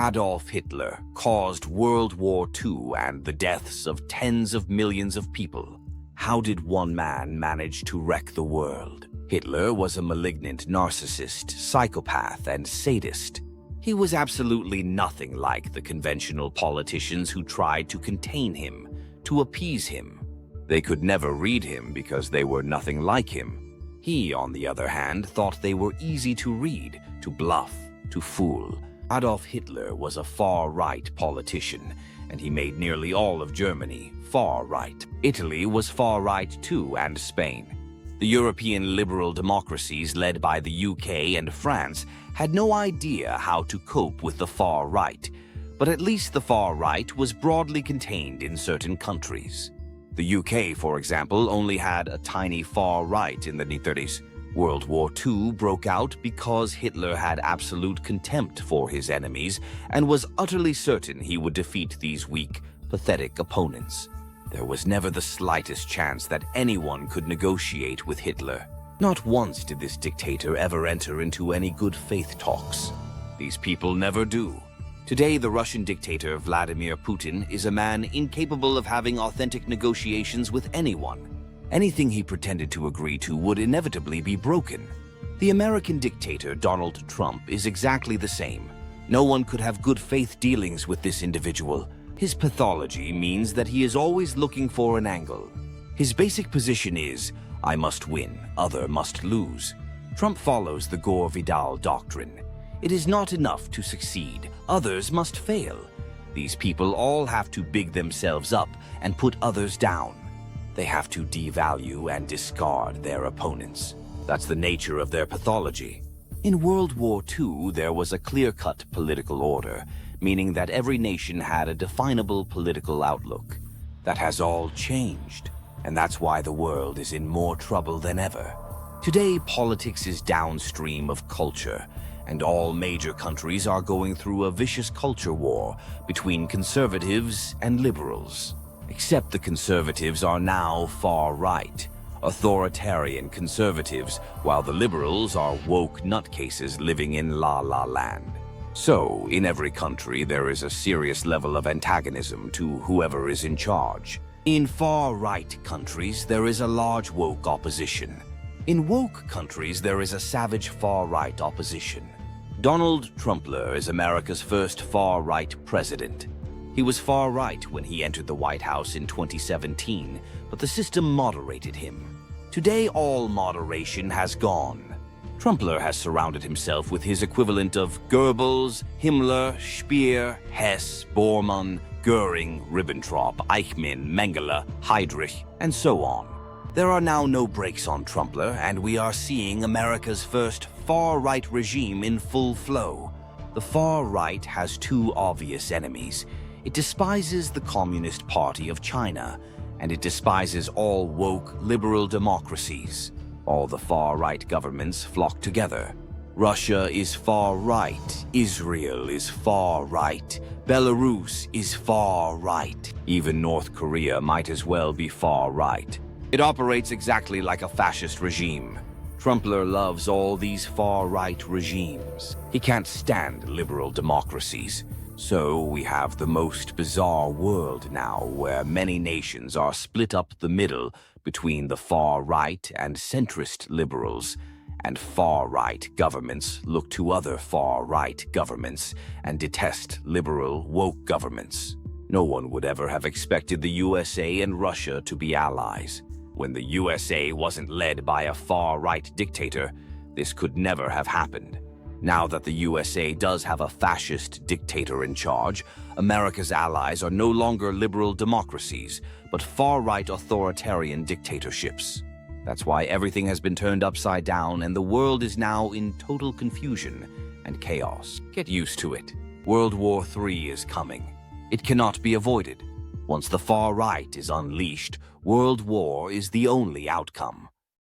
Adolf Hitler caused World War II and the deaths of tens of millions of people. How did one man manage to wreck the world? Hitler was a malignant narcissist, psychopath, and sadist. He was absolutely nothing like the conventional politicians who tried to contain him, to appease him. They could never read him because they were nothing like him. He, on the other hand, thought they were easy to read, to bluff, to fool. Adolf Hitler was a far-right politician, and he made nearly all of Germany far-right. Italy was far-right too, and Spain. The European liberal democracies led by the UK and France had no idea how to cope with the far-right, but at least the far-right was broadly contained in certain countries. The UK, for example, only had a tiny far-right in the 1930s. World War II broke out because Hitler had absolute contempt for his enemies and was utterly certain he would defeat these weak, pathetic opponents. There was never the slightest chance that anyone could negotiate with Hitler. Not once did this dictator ever enter into any good faith talks. These people never do. Today, the Russian dictator Vladimir Putin is a man incapable of having authentic negotiations with anyone. Anything he pretended to agree to would inevitably be broken. The American dictator Donald Trump is exactly the same. No one could have good faith dealings with this individual. His pathology means that he is always looking for an angle. His basic position is, I must win, other must lose. Trump follows the Gore-Vidal doctrine. It is not enough to succeed, others must fail. These people all have to big themselves up and put others down. They have to devalue and discard their opponents. That's the nature of their pathology. In World War II, there was a clear-cut political order, meaning that every nation had a definable political outlook. That has all changed, and that's why the world is in more trouble than ever. Today, politics is downstream of culture, and all major countries are going through a vicious culture war between conservatives and liberals. Except the conservatives are now far-right, authoritarian conservatives, while the liberals are woke nutcases living in la-la land. So, in every country, there is a serious level of antagonism to whoever is in charge. In far-right countries, there is a large woke opposition. In woke countries, there is a savage far-right opposition. Donald Trumpler is America's first far-right president. He was far-right when he entered the White House in 2017, but the system moderated him. Today, all moderation has gone. Trumpler has surrounded himself with his equivalent of Goebbels, Himmler, Speer, Hess, Bormann, Goering, Ribbentrop, Eichmann, Mengele, Heydrich, and so on. There are now no brakes on Trumpler, and we are seeing America's first far-right regime in full flow. The far-right has two obvious enemies. It despises the Communist Party of China, and it despises all woke liberal democracies. All the far-right governments flock together. Russia is far-right, Israel is far-right, Belarus is far-right. Even North Korea might as well be far-right. It operates exactly like a fascist regime. Trumpler loves all these far-right regimes. He can't stand liberal democracies. So we have the most bizarre world now, where many nations are split up the middle between the far-right and centrist liberals, and far-right governments look to other far-right governments and detest liberal, woke governments. No one would ever have expected the USA and Russia to be allies. When the USA wasn't led by a far-right dictator, this could never have happened. Now that the USA does have a fascist dictator in charge, America's allies are no longer liberal democracies, but far-right authoritarian dictatorships. That's why everything has been turned upside down and the world is now in total confusion and chaos. Get used to it. World War III is coming. It cannot be avoided. Once the far-right is unleashed, world war is the only outcome.